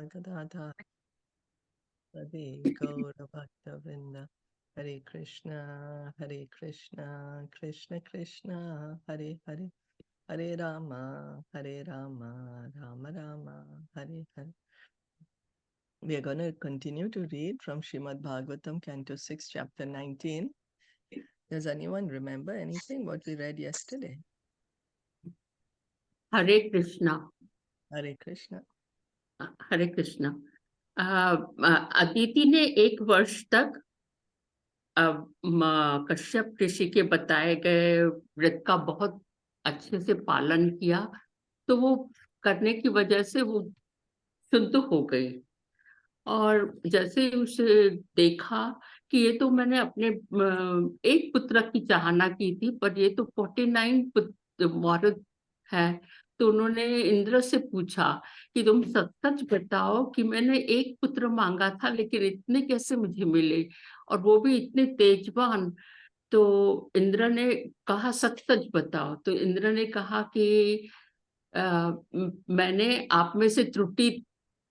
Gadadha Radhe Gaura Bhakta Vrinda Hare Krishna Krishna Krishna Hare Hare Hare Rama Rama Rama Hare Hare. We are going to continue to read from Srimad Bhagavatam, Canto 6, Chapter 19. Does anyone remember anything what we read yesterday? Hare Krishna. Hare Krishna. हरे कृष्णा। अदिति ने 1 वर्ष तक कश्यप ऋषि के बताए गए व्रत का बहुत अच्छे से पालन किया, तो वो करने की वजह से वो शुद्ध हो गई। और जैसे उसे देखा कि ये तो मैंने अपने एक पुत्र की चाहना की थी, पर ये तो 49 औरत है। तो उन्होंने इंद्र से पूछा कि तुम सच सच बताओ कि मैंने एक पुत्र मांगा था, लेकिन इतने कैसे मुझे मिले, और वो भी इतने तेजवान। तो इंद्र ने कहा सच सच बताओ। तो इंद्र ने कहा कि मैंने आप में से त्रुटि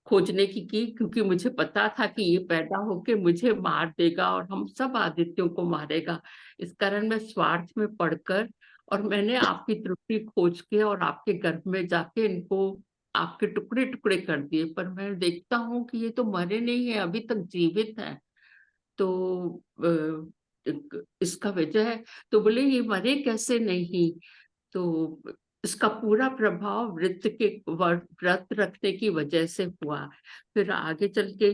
खोजने की, क्योंकि मुझे पता था कि ये पैदा होके मुझे मार देगा और हम सब आदित्यों को मारेगा। इस कारण मैं स्वार्थ में पड़कर और मैंने आपकी त्रुटि खोज के और आपके गर्भ में जाके इनको आपके टुकड़े टुकड़े कर दिए, पर मैं देखता हूँ कि ये तो मरे नहीं है, अभी तक जीवित है। तो इसका वजह है। तो बोले ये मरे कैसे नहीं? तो इसका पूरा प्रभाव व्रत रखने की वजह से हुआ। फिर आगे चल के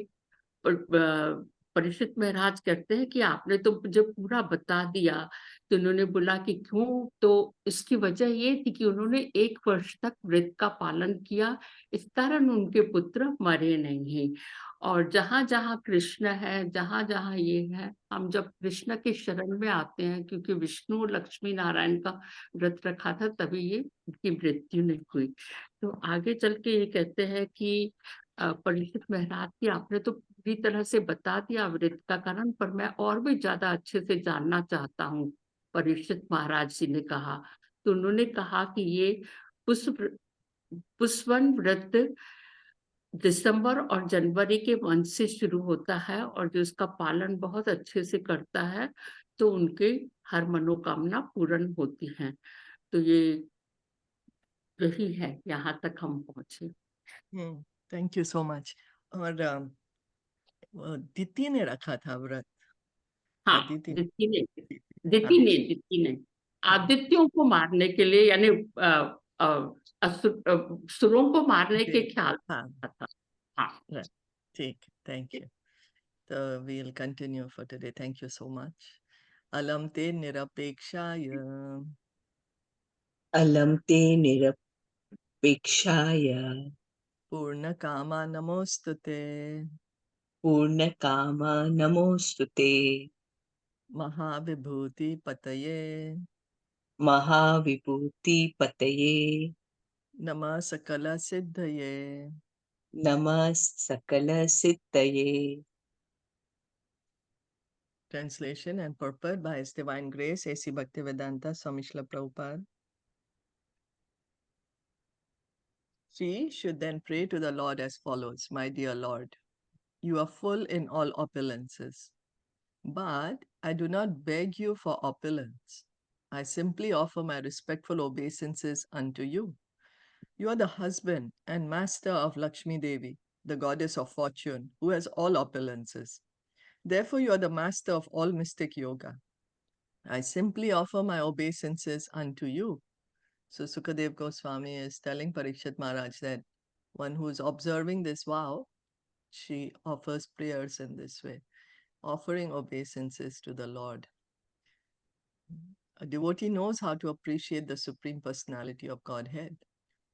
परीक्षित महाराज कहते हैं कि आपने तो मुझे पूरा बता दिया। तो उन्होंने बोला कि क्यों? तो इसकी वजह ये थी कि उन्होंने 1 वर्ष तक व्रत का पालन किया, इस कारण उनके पुत्र मरे नहीं। और जहां जहां कृष्ण है, जहां जहां ये है, हम जब कृष्ण के शरण में आते हैं, क्योंकि विष्णु लक्ष्मी नारायण का व्रत रखा था तभी ये उनकी मृत्यु नहीं हुई। तो आगे चल के ये कहते हैं कि परीक्षित महाराज की आपने तो पूरी तरह से बता दिया व्रत का कारण, पर मैं और भी ज्यादा अच्छे से जानना चाहता हूँ। परीक्षित महाराज जी ने कहा। तो उन्होंने कहा कि ये पुष्प पुष्पन व्रत दिसंबर और जनवरी के मंथ से शुरू होता है, और जो इसका पालन बहुत अच्छे से करता है तो उनके हर मनोकामना पूर्ण होती हैं। तो ये यही है, यहाँ तक हम पहुंचे। Thank you so much. और दिति ने रखा था व्रत। हाँ, अदिति हाँ, दिति ने आदित्यों को मारने के लिए, यानी असुरों को मारने के ख्याल हाँ, था। हाँ, ठीक, थैंक यू। तो we'll continue for today. Thank you so much. Alam te nirapekshaya अलं ते निरपेक्षाय purna kama namostute पूर्णकामा नमोऽस्तु ते mahavibhuti pataye महाविभूतिपतये nama sakala siddhaye. नमः सकलसिद्धये। Translation and purport by His Divine Grace A.C. Bhaktivedanta Swami Srila Prabhupada. She should then pray to the Lord as follows: My dear Lord, you are full in all opulences, but I do not beg you for opulence. I simply offer my respectful obeisances unto you. You are the husband and master of Lakshmi Devi, the goddess of fortune, who has all opulences. Therefore, you are the master of all mystic yoga. I simply offer my obeisances unto you. So Sukadev Goswami is telling Parikshit Maharaj that one who is observing this vow, she offers prayers in this way, offering obeisances to the Lord. A devotee knows how to appreciate the Supreme Personality of Godhead.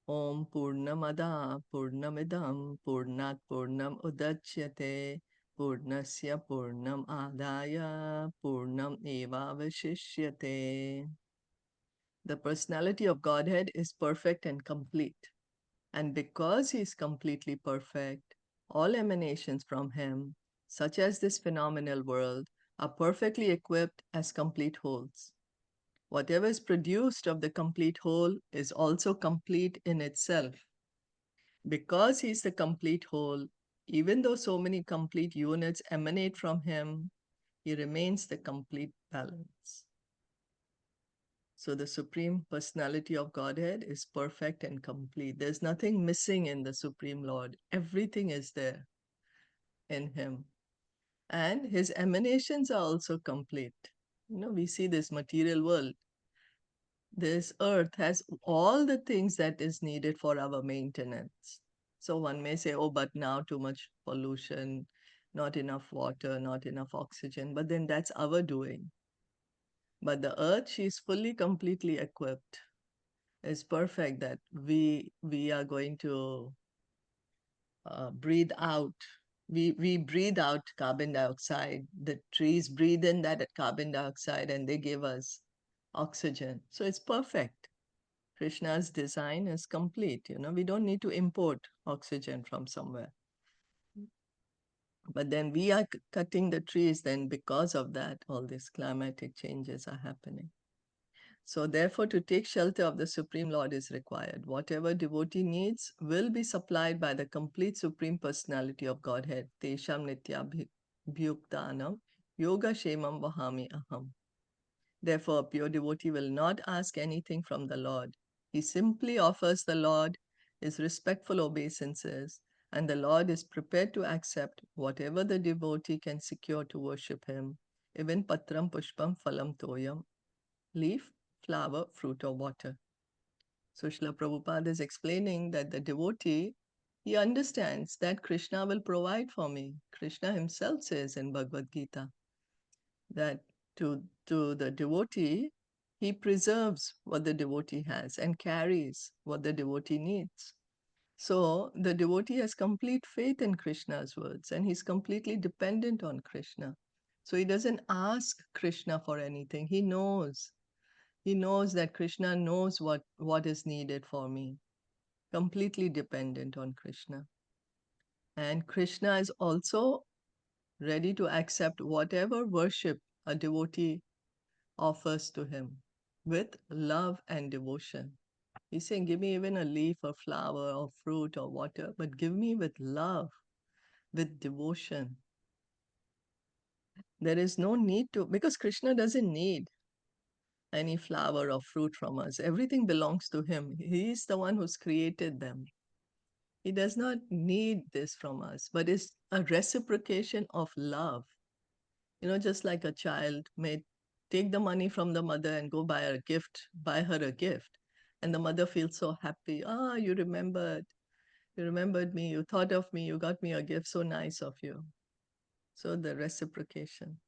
Om Purnamada Purnamidam Purnat Purnam Udachyate Purnasya Purnam Adaya Purnam Eva Vashishyate. The personality of Godhead is perfect and complete. And because he is completely perfect, all emanations from him, such as this phenomenal world, are perfectly equipped as complete wholes. Whatever is produced of the complete whole is also complete in itself. Because he's the complete whole, even though so many complete units emanate from him, he remains the complete balance. So the Supreme Personality of Godhead is perfect and complete. There's nothing missing in the Supreme Lord. Everything is there in him. And his emanations are also complete. We see this material world. This earth has all the things that is needed for our maintenance. So one may say, oh, but now too much pollution, not enough water, not enough oxygen. But then that's our doing. But the earth, she's fully, completely equipped. It's perfect that we are going to breathe out. We breathe out carbon dioxide. The trees breathe in that carbon dioxide and they give us oxygen. So it's perfect. Krishna's design is complete. We don't need to import oxygen from somewhere. But then we are cutting the trees, then because of that, all these climatic changes are happening. So therefore, to take shelter of the Supreme Lord is required. Whatever devotee needs will be supplied by the complete Supreme Personality of Godhead. Tesham nityabhyuktanam yoga shemam vahami aham. Therefore, a pure devotee will not ask anything from the Lord. He simply offers the Lord his respectful obeisances, and the Lord is prepared to accept whatever the devotee can secure to worship him, even patram pushpam phalam toyam, leaf, flower, fruit, or water. So Srila Prabhupada is explaining that the devotee, he understands that Krishna will provide for me. Krishna himself says in Bhagavad Gita that to the devotee, he preserves what the devotee has and carries what the devotee needs. So the devotee has complete faith in Krishna's words and he's completely dependent on Krishna. So he doesn't ask Krishna for anything. He knows. He knows that Krishna knows what is needed for me. Completely dependent on Krishna. And Krishna is also ready to accept whatever worship a devotee offers to him with love and devotion. He's saying, give me even a leaf or flower or fruit or water, but give me with love, with devotion. There is no need to, because Krishna doesn't need any flower or fruit from us. Everything belongs to him. He is the one who's created them. He does not need this from us, but it's a reciprocation of love. Just like a child may take the money from the mother and go buy her a gift. And the mother feels so happy. You remembered me, you thought of me, you got me a gift, so nice of you. So the reciprocation.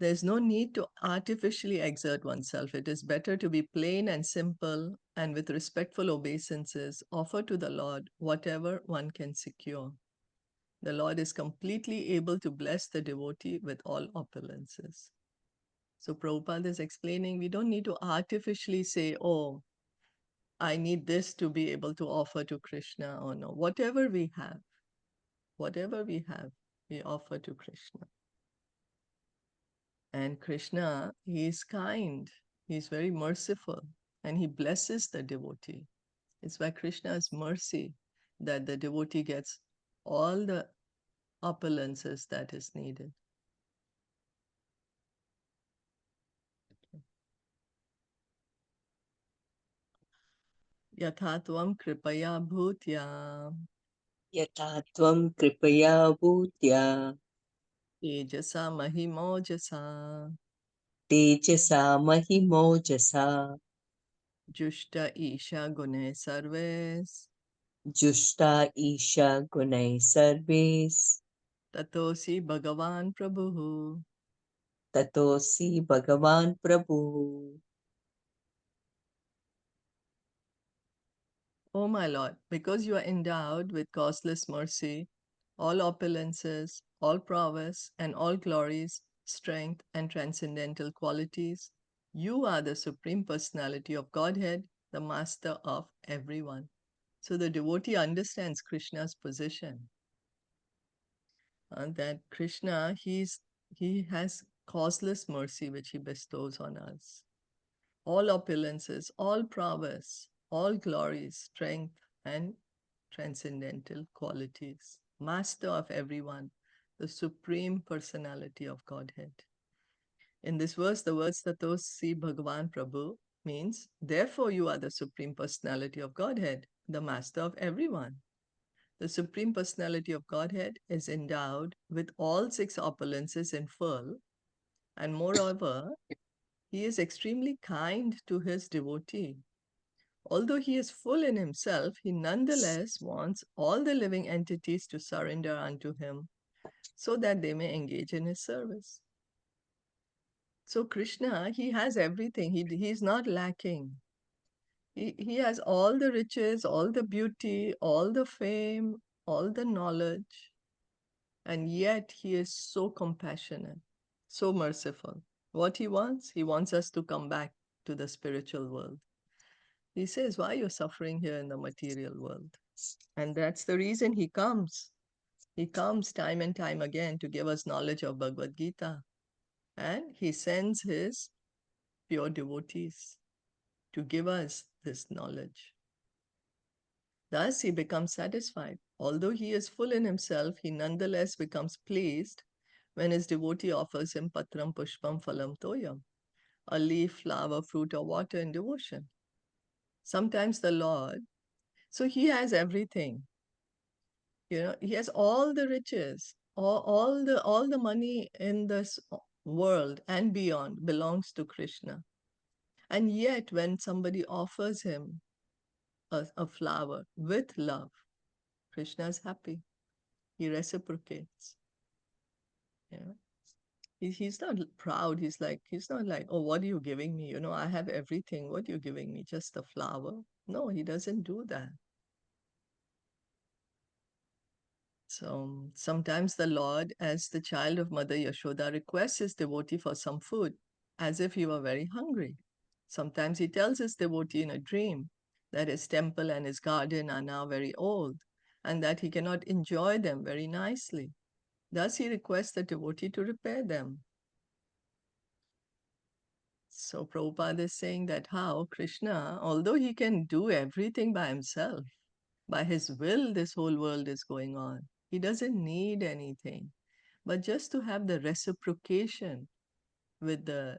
There's no need to artificially exert oneself. It is better to be plain and simple and with respectful obeisances offer to the Lord whatever one can secure. The Lord is completely able to bless the devotee with all opulences. So Prabhupada is explaining we don't need to artificially say, oh, I need this to be able to offer to Krishna or no. Whatever we have, we offer to Krishna. And Krishna, he is kind, he is very merciful, and he blesses the devotee. It's by Krishna's mercy that the devotee gets all the opulences that is needed. Yatha tvam kripaya bhutya यथा त्वं कृपया भूत्या tejasa mahimojasa तेजसा महिमोजसा jushta isha gune sarves जुष्टा Isha गुणैः सर्वैः tatosi bhagavan prabhu. ततोऽसि भगवान् प्रभुः. O my Lord, because you are endowed with causeless mercy, all opulences, all prowess, and all glories, strength, and transcendental qualities, you are the Supreme Personality of Godhead, the Master of everyone. So the devotee understands Krishna's position. And that Krishna, he has causeless mercy which he bestows on us. All opulences, all prowess, all glories, strength, and transcendental qualities. Master of everyone, the Supreme Personality of Godhead. In this verse, the words Tatosi Bhagavan Prabhu means, therefore you are the Supreme Personality of Godhead, the Master of everyone. The Supreme Personality of Godhead is endowed with all six opulences in full, and moreover, he is extremely kind to his devotee. Although he is full in himself, he nonetheless wants all the living entities to surrender unto him so that they may engage in his service. So Krishna, he has everything. He's not lacking. He has all the riches, all the beauty, all the fame, all the knowledge, and yet he is so compassionate, so merciful. What he wants us to come back to the spiritual world. He says, why are you suffering here in the material world? And that's the reason he comes. He comes time and time again to give us knowledge of Bhagavad Gita. And he sends his pure devotees to give us this knowledge. Thus he becomes satisfied. Although he is full in himself, he nonetheless becomes pleased when his devotee offers him patram pushpam phalam toyam, a leaf, flower, fruit, or water in devotion. Sometimes the Lord, so he has everything. He has all the riches, all the money in this world and beyond belongs to Krishna. And yet when somebody offers him a flower with love, Krishna is happy. He reciprocates. Yeah. He's not proud. He's not like, oh, what are you giving me? I have everything. What are you giving me? Just a flower? No, he doesn't do that. So sometimes the Lord, as the child of Mother Yashoda, requests his devotee for some food, as if he were very hungry. Sometimes he tells his devotee in a dream that his temple and his garden are now very old, and that he cannot enjoy them very nicely. Thus he requests the devotee to repair them. So Prabhupada is saying that how Krishna, although he can do everything by himself, by his will, this whole world is going on. He doesn't need anything, but just to have the reciprocation with the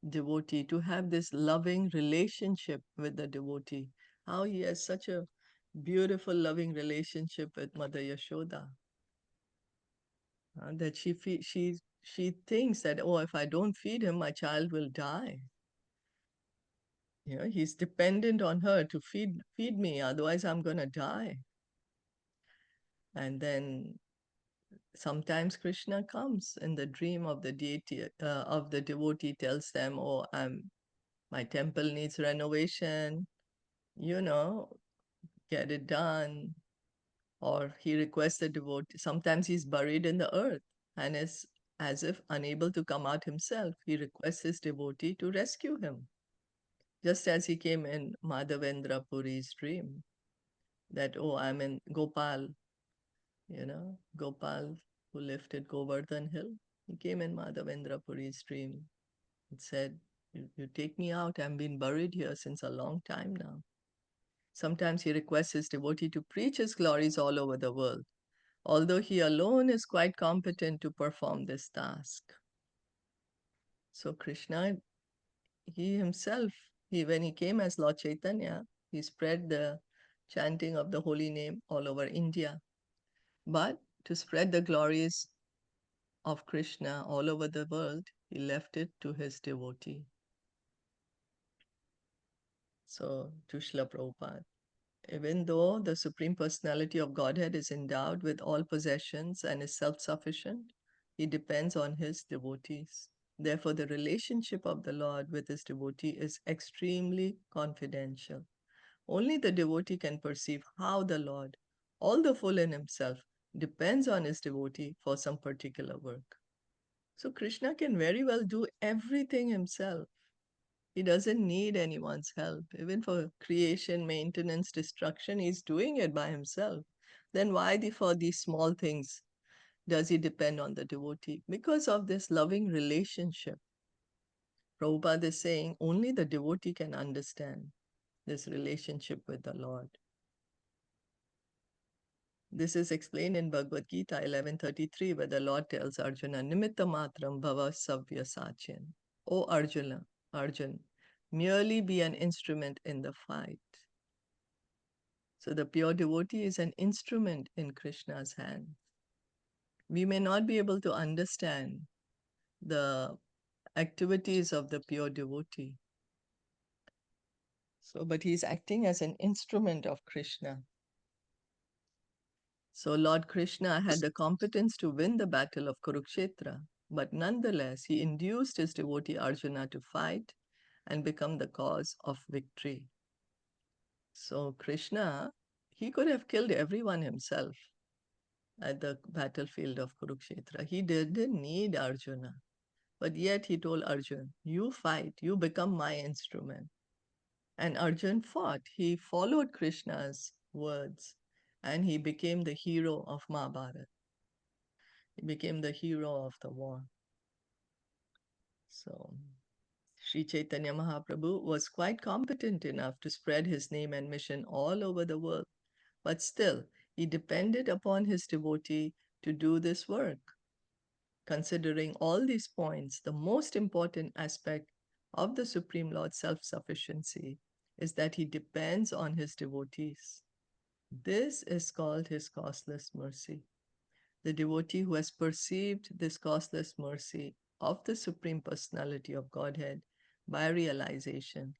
devotee, to have this loving relationship with the devotee. How he has such a beautiful, loving relationship with Mother Yashoda. That she thinks that, oh, if I don't feed him, my child will die. He's dependent on her to feed me, otherwise I'm going to die. And then sometimes Krishna comes in the dream of the deity, of the devotee, tells them, oh, my temple needs renovation, get it done. Or he requests the devotee, sometimes he's buried in the earth and is as if unable to come out himself. He requests his devotee to rescue him, just as he came in Madhavendra Puri's dream, that, oh, I'm in Gopal, Gopal who lifted Govardhan Hill. He came in Madhavendra Puri's dream and said, you take me out, I've been buried here since a long time now. Sometimes he requests his devotee to preach his glories all over the world, although he alone is quite competent to perform this task. So Krishna, he himself, when he came as Lord Chaitanya, he spread the chanting of the holy name all over India. But to spread the glories of Krishna all over the world, he left it to his devotee. So, to Srila Prabhupada, even though the Supreme Personality of Godhead is endowed with all possessions and is self-sufficient, he depends on his devotees. Therefore, the relationship of the Lord with his devotee is extremely confidential. Only the devotee can perceive how the Lord, although full in himself, depends on his devotee for some particular work. So Krishna can very well do everything himself. He doesn't need anyone's help. Even for creation, maintenance, destruction, he's doing it by himself. Then why for these small things does he depend on the devotee? Because of this loving relationship. Prabhupada is saying only the devotee can understand this relationship with the Lord. This is explained in Bhagavad Gita 11:33, where the Lord tells Arjuna, Nimitta matram bhava savya sachin. O Arjuna, Arjun, merely be an instrument in the fight. So the pure devotee is an instrument in Krishna's hand. We may not be able to understand the activities of the pure devotee. So, but he's acting as an instrument of Krishna. So Lord Krishna had the competence to win the battle of Kurukshetra, but nonetheless he induced his devotee Arjuna to fight and become the cause of victory. So Krishna, he could have killed everyone himself at the battlefield of Kurukshetra. He didn't need Arjuna. But yet he told Arjun, you fight, you become my instrument. And Arjun fought. He followed Krishna's words and he became the hero of Mahabharata. He became the hero of the war. So Sri Chaitanya Mahaprabhu was quite competent enough to spread his name and mission all over the world. But still, he depended upon his devotee to do this work. Considering all these points, the most important aspect of the Supreme Lord's self-sufficiency is that he depends on his devotees. This is called his causeless mercy. The devotee who has perceived this causeless mercy of the Supreme Personality of Godhead by realization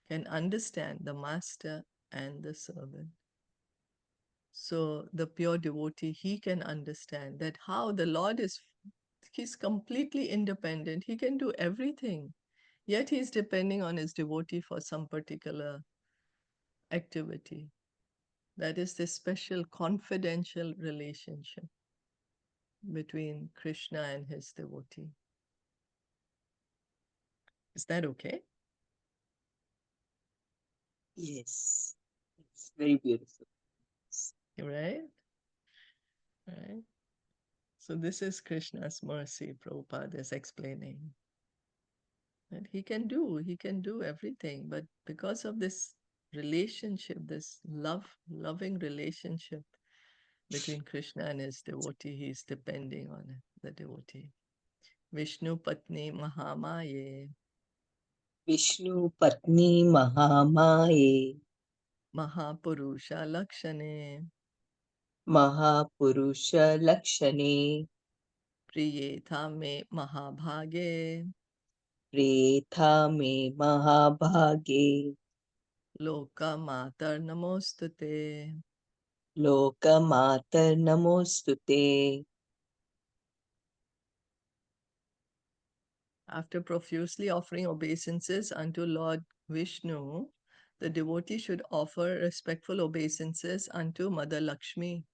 can understand the master and the servant. So the pure devotee, he can understand that how the Lord is, he's completely independent. He can do everything. Yet he's depending on his devotee for some particular activity. That is this special confidential relationship between Krishna and his devotee. Is that okay? Yes, it's very beautiful. Right? Right. So this is Krishna's mercy, Prabhupada is explaining. That he can do everything, but because of this relationship, this loving relationship between Krishna and his devotee, he is depending on it, the devotee. Vishnu Patni Mahamaye, Vishnu Patni Mahamaye, Mahapurusha Lakshane, Mahapurusha Lakshane, Priyetha me Mahabhage, Pretha me Mahabhage, Loka Matar Namostute. Lokamatar Namostute. After profusely offering obeisances unto Lord Vishnu, the devotee should offer respectful obeisances unto Mother Lakshmi,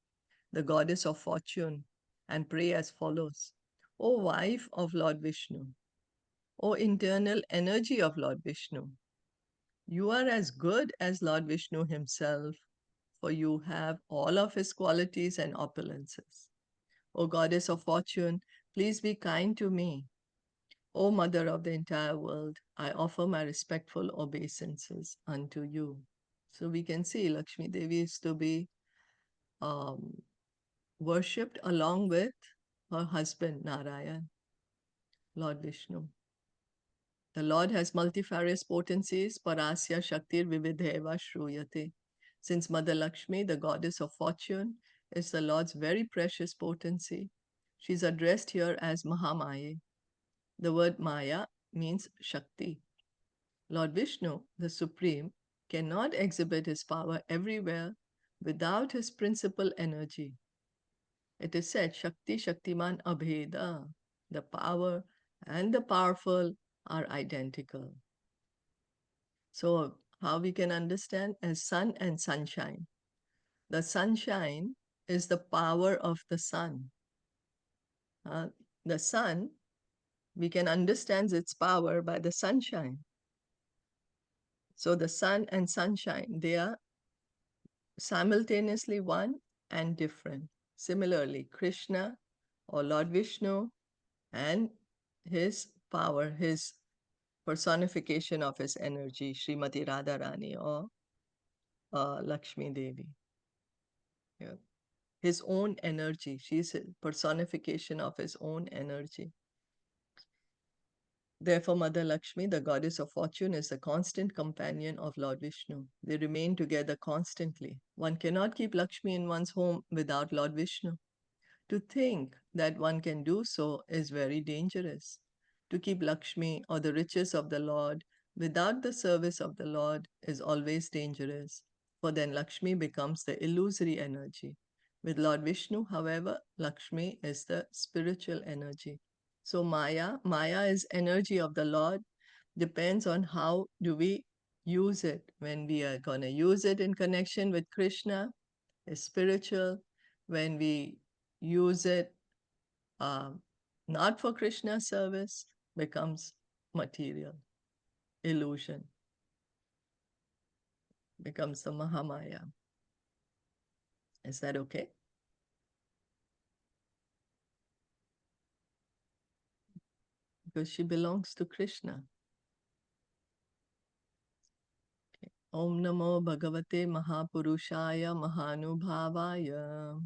the goddess of fortune, and pray as follows. O wife of Lord Vishnu, O internal energy of Lord Vishnu, you are as good as Lord Vishnu himself, for you have all of his qualities and opulences. O goddess of fortune, please be kind to me. O Mother of the entire world, I offer my respectful obeisances unto you. So we can see Lakshmi Devi is to be um, worshipped along with her husband Narayan, Lord Vishnu. The Lord has multifarious potencies, Parasya Shaktir Vividheva Shruyate. Since Mother Lakshmi, the goddess of fortune, is the Lord's very precious potency, she is addressed here as Mahamaya. The word Maya means Shakti. Lord Vishnu, the Supreme, cannot exhibit his power everywhere without his principal energy. It is said, Shakti Shaktiman Abheda, the power and the powerful are identical. So, how we can understand as sun and sunshine. The sunshine is the power of the sun. The sun, we can understand its power by the sunshine. So the sun and sunshine, they are simultaneously one and different. Similarly, Krishna or Lord Vishnu and his power, his personification of his energy, Srimati Radharani or Lakshmi Devi. Yeah. his own energy. She's a personification of his own energy. Therefore, Mother Lakshmi, the goddess of fortune, is the constant companion of Lord Vishnu. They remain together constantly. One cannot keep Lakshmi in one's home without Lord Vishnu. To think that one can do so is very dangerous. To keep Lakshmi or the riches of the Lord without the service of the Lord is always dangerous, for then Lakshmi becomes the illusory energy. With Lord Vishnu, however, Lakshmi is the spiritual energy. So Maya is energy of the Lord, depends on how do we use it. When we are going to use it in connection with Krishna, is spiritual. When we use it um, not for Krishna service, becomes material, illusion, becomes the Mahamaya. Is that okay? Because she belongs to Krishna. Okay. Om Namo Bhagavate Mahapurushaya Mahanubhavaya.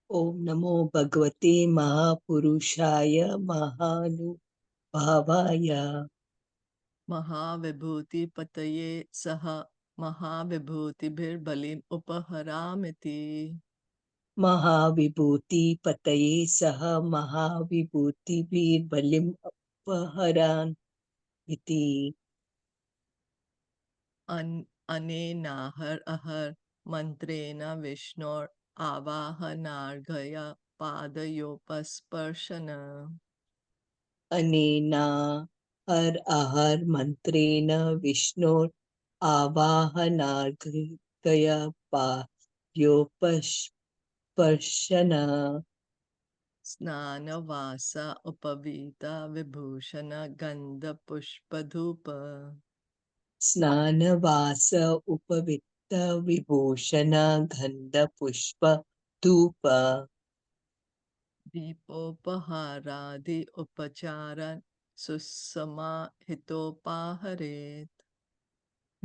Om Namo Bhagavate Mahapurushaya Mahanubhavaya. Mahavibhuti Pataye Saha Mahavibhuti Bhir Balim Upaharamiti. Mahavibhuti Pataye Saha Mahavibhuti Bir Balim Upaharan Iti. Anenahar ahar mantrena Vishnor avahanarghaya padayopasparshana. Anena har ahar mantrena Vishnur avahanargaya parshana. Snanavasa upavita vibhushana gandha pushpadhupa. Snanavasa upavitta vibhushana gandha pushpa dhupa. Deepopaharadi upacharan susama hitopaharet.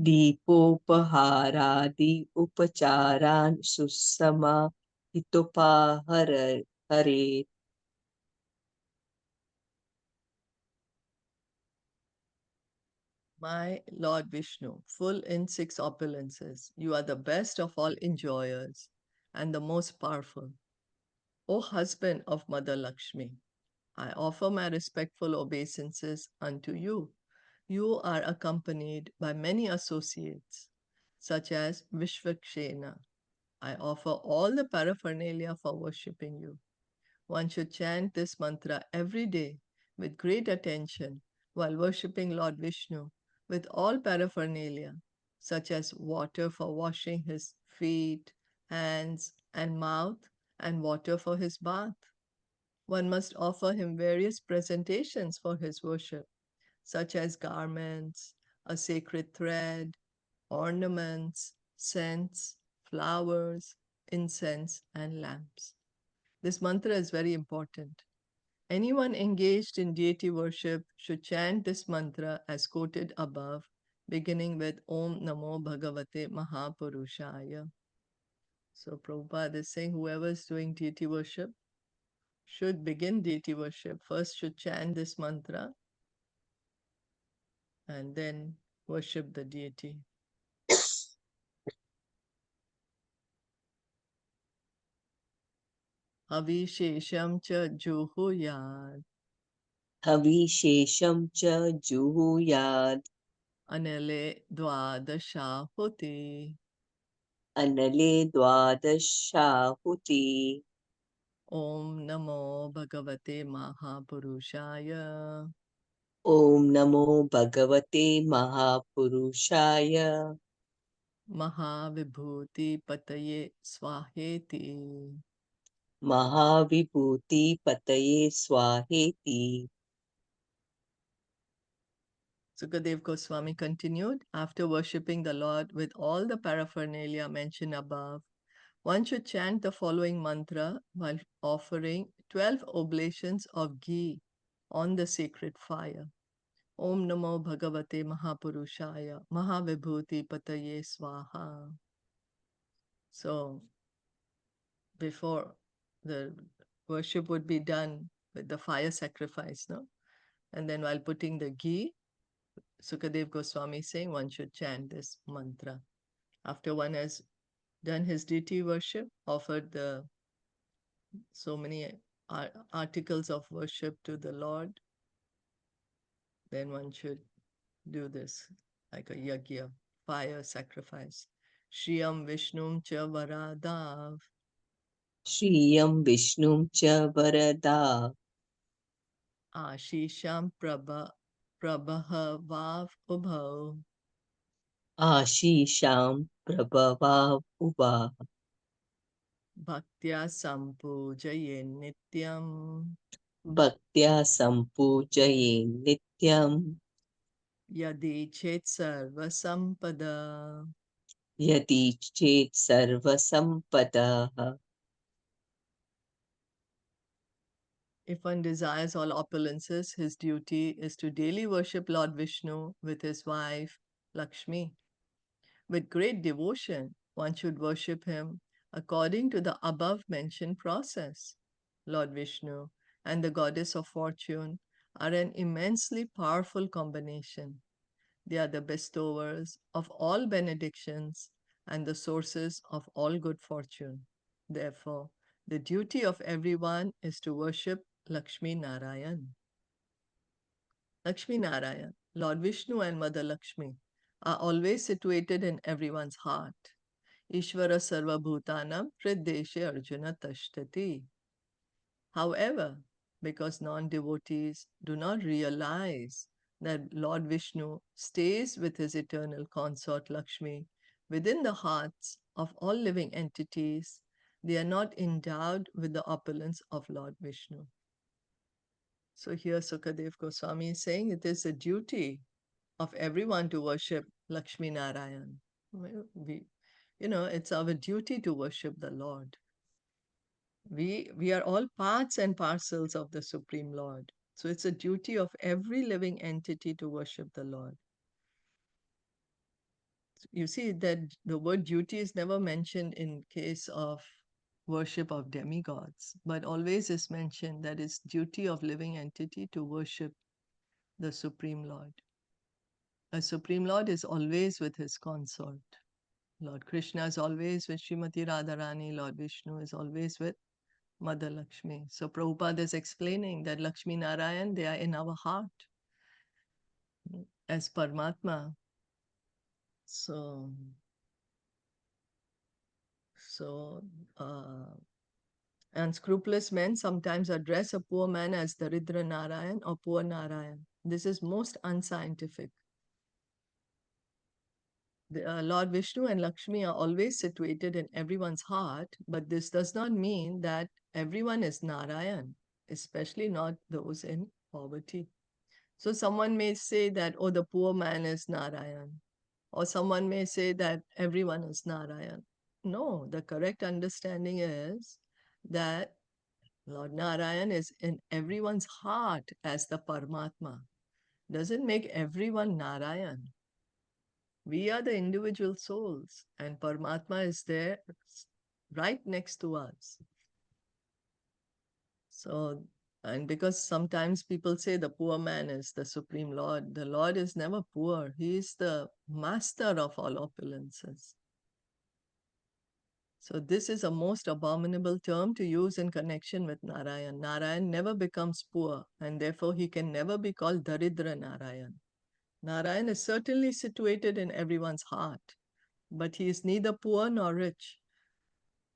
Deepopaharadi upacharan susama hitopahare. My Lord Vishnu, full in six opulences, you are the best of all enjoyers and the most powerful. O husband of Mother Lakshmi, I offer my respectful obeisances unto you. You are accompanied by many associates, such as Vishvakshena. I offer all the paraphernalia for worshipping you. One should chant this mantra every day with great attention while worshipping Lord Vishnu with all paraphernalia, such as water for washing his feet, hands, and mouth, and water for his bath. One must offer him various presentations for his worship, such as garments, a sacred thread, ornaments, scents, flowers, incense, and lamps. This mantra is very important. Anyone engaged in deity worship should chant this mantra as quoted above, beginning with Om Namo Bhagavate Mahapurushaya. So Prabhupada is saying whoever is doing deity worship should begin deity worship. First should chant this mantra and then worship the deity. Avishesham cha juhuyad Havishesham cha juhuyad. anale dvadashahuti. Anale dvadashahuti. Om Namo Bhagavate Mahapurushaya Om Namo Bhagavate Mahapurushaya Mahavibhuti Pataye Swaheti. Mahavibhuti Pataye Swaheti. Sukadev Goswami continued, after worshipping the Lord with all the paraphernalia mentioned above, one should chant the following mantra while offering 12 oblations of ghee on the sacred fire. Om Namo Bhagavate Mahapurushaya Mahavibhuti Pataye Swaha. So, before the worship would be done with the fire sacrifice, no? And then while putting the ghee, Sukadev Goswami is saying one should chant this mantra. After one has done his deity worship, offered the so many articles of worship to the Lord, then one should do this like a yajna, fire sacrifice. Shriyam Vishnum cha Varadav. Shriyam Vishnum cha Varada. Ashisham Prabhavav Ubhau. Ashisham Prabhava Uva. Bhaktya Sampujaye Nityam. Bhaktya Sampujaye Nityam. Yadi Chet Sarva Sampada. Yadi Chet Sarva Sampada. If one desires all opulences, his duty is to daily worship Lord Vishnu with his wife, Lakshmi. With great devotion, one should worship him according to the above mentioned process. Lord Vishnu and the goddess of fortune are an immensely powerful combination. They are the bestowers of all benedictions and the sources of all good fortune. Therefore, the duty of everyone is to worship Lakshmi Narayan. Lakshmi Narayan, Lord Vishnu and Mother Lakshmi are always situated in everyone's heart. Ishvara Sarva Bhutanam Prideshe Arjuna Tashtati. However, because non-devotees do not realize that Lord Vishnu stays with his eternal consort Lakshmi within the hearts of all living entities, they are not endowed with the opulence of Lord Vishnu. So here Sukadev Goswami is saying it is a duty of everyone to worship Lakshmi Narayan. It's our duty to worship the Lord. We are all parts and parcels of the Supreme Lord. So it's a duty of every living entity to worship the Lord. You see that the word duty is never mentioned in case of worship of demigods, but always is mentioned that it's duty of living entity to worship the Supreme Lord. A Supreme Lord is always with his consort. Lord Krishna is always with Srimati Radharani. Lord Vishnu is always with Mother Lakshmi. So Prabhupada is explaining that Lakshmi Narayan, they are in our heart as Paramatma. So unscrupulous men sometimes address a poor man as Daridra Narayan or Poor Narayan. This is most unscientific. Lord Vishnu and Lakshmi are always situated in everyone's heart, but this does not mean that everyone is Narayan, especially not those in poverty. So someone may say that, oh, the poor man is Narayan, or someone may say that everyone is Narayan. No, the correct understanding is that Lord Narayan is in everyone's heart as the Paramatma. Doesn't make everyone Narayan. We are the individual souls, and Paramatma is there right next to us. So, and because sometimes people say the poor man is the Supreme Lord, the Lord is never poor. He is the master of all opulences. So this is a most abominable term to use in connection with Narayan. Narayan never becomes poor, and therefore he can never be called Daridra Narayan. Narayan is certainly situated in everyone's heart, but he is neither poor nor rich.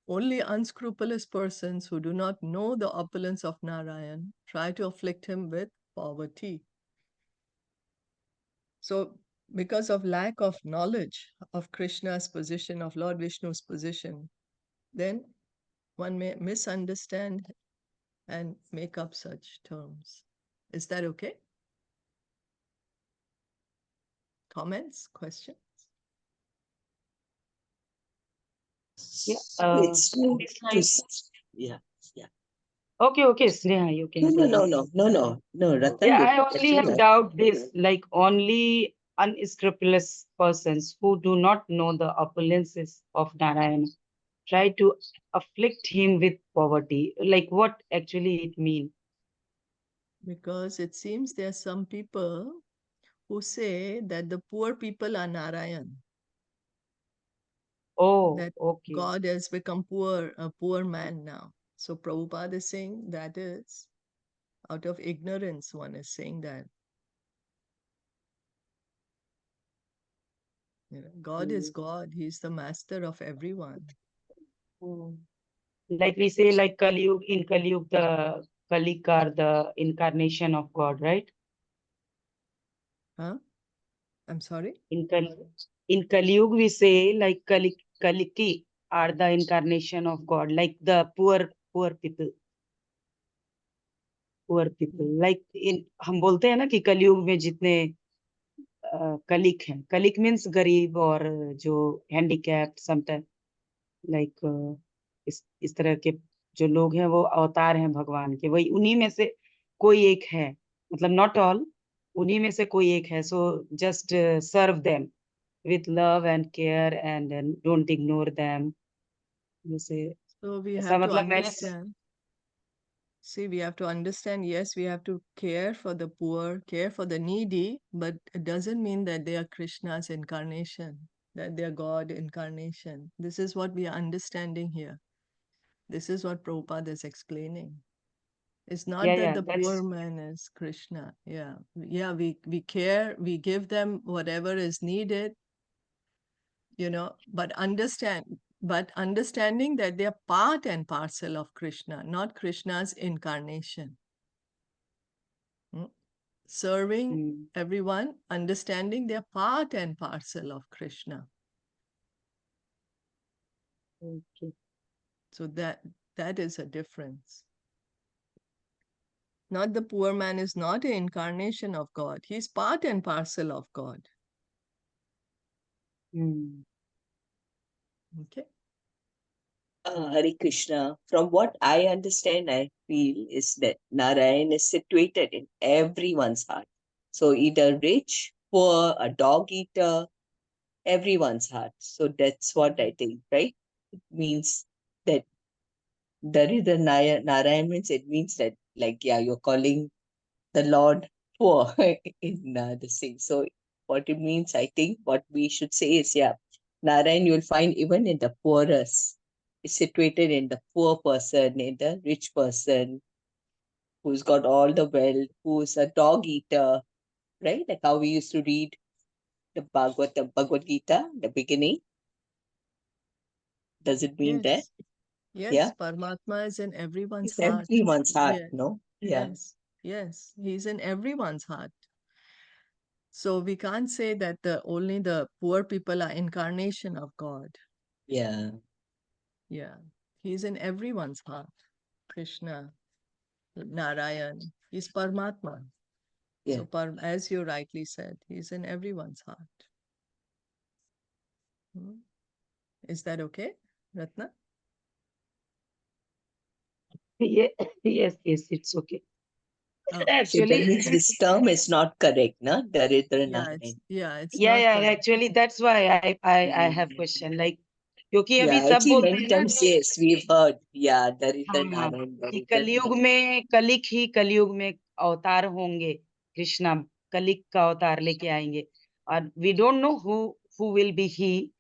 Only unscrupulous persons who do not know the opulence of Narayan try to afflict him with poverty. So, because of lack of knowledge of Krishna's position, of Lord Vishnu's position, then one may misunderstand and make up such terms. Is that okay? Comments, questions? Yeah, It's this to, line. yeah, yeah. Okay, Sneha, you can go on. No, Ratan, Yeah, you I only have continue. doubt this, like only unscrupulous persons who do not know the opulences of Narayana try to afflict him with poverty. Like what actually it mean? Because it seems there are some people who say that the poor people are Narayan, Oh, that okay. God has become poor, a poor man now. So Prabhupada is saying that is out of ignorance, one is saying that. God is Mm. God. He's the master of everyone. Mm. Like we say, like in Kali Yuga, the Kalik are the incarnation of God, right? Huh? I'm sorry? In Kali Yuga, we say like Kaliki are the incarnation of God, like the poor people. Poor people. Like हम बोलते हैं ना कि कलयुग में जितने कलिक हैं, कलिक means गरीब और जो हैंडीकैप्ड समटाइम, लाइक इस तरह के जो लोग हैं वो अवतार हैं भगवान के, वही उन्हीं में से कोई एक है, मतलब नॉट ऑल, उन्हीं में से कोई एक है. So just serve them with love and care and don't ignore them. जैसे So we ऐसा have to मतलब मैंने understand. See, we have to understand, yes, we have to care for the poor, care for the needy, but it doesn't mean that they are Krishna's incarnation, that they are God incarnation. This is what we are understanding here. This is what Prabhupada is explaining. It's not that yeah, the that's poor man is Krishna. Yeah. Yeah, we care, we give them whatever is needed, but understanding that they are part and parcel of Krishna, not Krishna's incarnation. Serving mm, everyone, understanding they are part and parcel of Krishna. okay. So that is a difference. Not the poor man is not an incarnation of God. He's part and parcel of God. Mm. Okay. Hare Krishna. From what I understand, I feel is that Narayan is situated in everyone's heart. So either rich, poor, a dog eater, everyone's heart. So that's what I think, right? It means that Narayan means it means that, like, yeah, you're calling the Lord poor in this thing. So what it means, I think, what we should say is, yeah, Narayan you'll find even in the poorest, is situated in the poor person, in the rich person, who's got all the wealth, who's a dog eater, right? Like how we used to read the Bhagavad Gita, the beginning. Does it mean that? Yes. Yes, Yeah. Paramatma is in everyone's It's heart. everyone's heart, Yes. no? Yeah. Yes. Yes. He's in everyone's heart. So we can't say that only the poor people are incarnation of God. Yeah. Yeah. He's in everyone's heart. Krishna, Narayan, he's Paramatma. Yeah. So as you rightly said, he's in everyone's heart. Is that okay, Ratna? Yeah, yes, it's okay. Oh, So that Actually, means this term is not correct, no? Daridra Narayan. it's not yeah, correct. actually that's why I have question, like क्योंकि अभी Yeah, सब actually बोलते many हैं ना times, कि yes, we've heard, yeah, Daridra हाँ Narayan, कि Daridra कलयुग Narayan. में अवतार होंगे कृष्णा, कलिक का अवतार लेके आएंगे, और we don't know who will be he,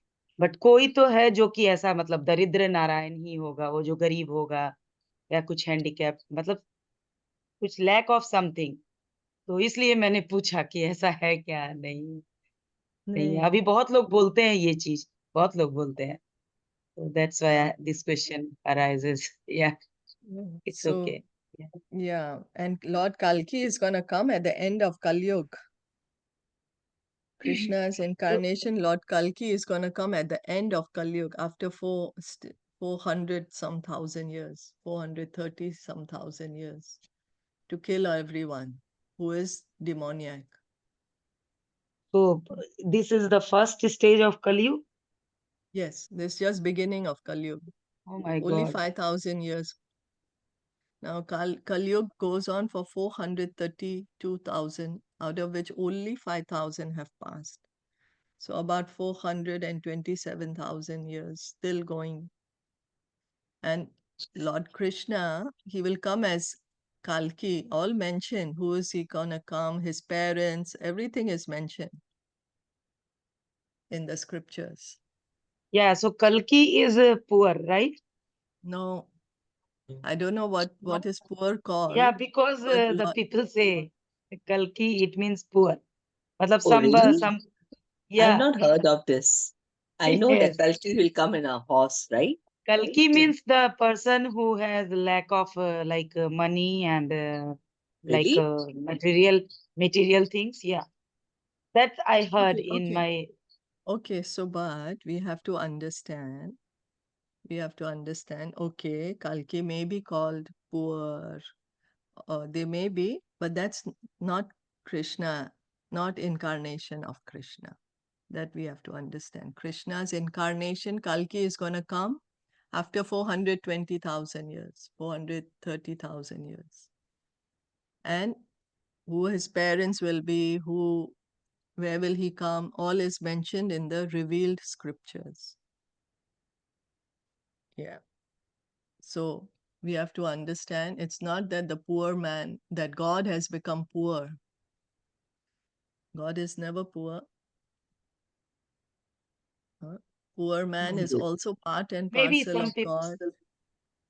but कोई तो है जो कि ऐसा मतलब दरिद्र नारायण ही होगा, वो जो गरीब होगा या कुछ हैंडीकैप, मतलब कुछ लैक ऑफ समथिंग. तो इसलिए मैंने पूछा कि ऐसा है क्या. नहीं, नहीं है. नहीं. अभी बहुत लोग बोलते हैं ये चीज, बहुत लोग बोलते हैं. So that's why Yeah. this question arises. Yeah, Yeah. it's So, okay. Yeah. yeah, and Lord Kalki is going to come at the end of Kali Yuga. Krishna's So, incarnation, Lord Kalki, is going to come at the end of Kali Yuga after 400 some thousand years, 430 some thousand years, to kill everyone who is demoniac. so this is the first stage of Kali Yuga? Yes, this is just beginning of Kali Yuga. Oh my Only God. 5,000 years. Now, Kali Yuga goes on for 432,000, out of which only 5,000 have passed. So about 427,000 years still going. And Lord Krishna, he will come as Kalki, all mentioned. Who is he gonna come? His parents, everything is mentioned in the scriptures. Yeah, so Kalki is poor, right? No, I don't know what No? is poor called. Yeah, because but the people say Kalki, it means poor. Matlab Oh, really? some, I've yeah, not heard of this. I know yes. that Kalki will come in a horse, right? Kalki means the person who has lack of money and like Really? material things. Yeah, that I heard okay, in okay, my. okay. So, but we have to understand. We have to understand. Okay, Kalki may be called poor. They may be, but that's not Krishna, not incarnation of Krishna. That we have to understand. Krishna's incarnation, Kalki, is going to come after 420,000 years, 430,000 years. And who his parents will be, where will he come, all is mentioned in the revealed scriptures. Yeah. So we have to understand it's not that the poor man, that God has become poor. God is never poor. Huh? Poor man is also part and Maybe parcel some of people. God.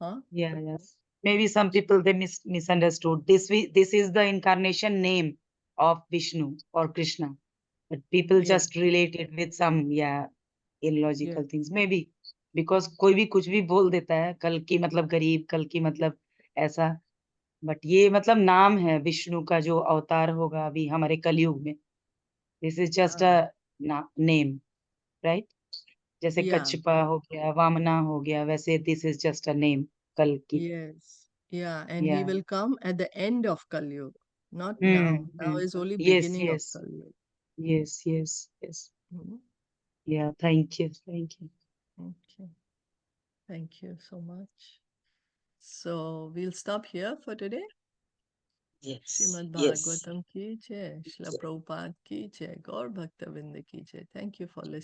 Huh? Yeah, yes. Maybe some people they misunderstood. This is the incarnation name of Vishnu or Krishna, but people Yeah. just relate it with some Yeah. illogical things. Maybe because कोई भी कुछ भी बोल देता है, कल की मतलब गरीब, कल की मतलब ऐसा, बट ये मतलब नाम है विष्णु का जो अवतार होगा अभी हमारे कलयुग में. This is just Ah, a name, right? जैसे yeah. कच्छपा हो गया, वामना हो गया, वैसे this is just a name, कल की. Yes. Yeah. And he या will come at the end of Kali Yuga, not now. Now is only yes beginning of yes Kali Yuga. Yes yes yes. Mhm. या thank you, thank you. Okay. Thank you so much. So we'll stop here for today. Yes. Srimad Yes. Bhagavatam ki jai, Srila Prabhupada ki jai, Gaur Bhakta Vrinda ki jai. Thank you for listening.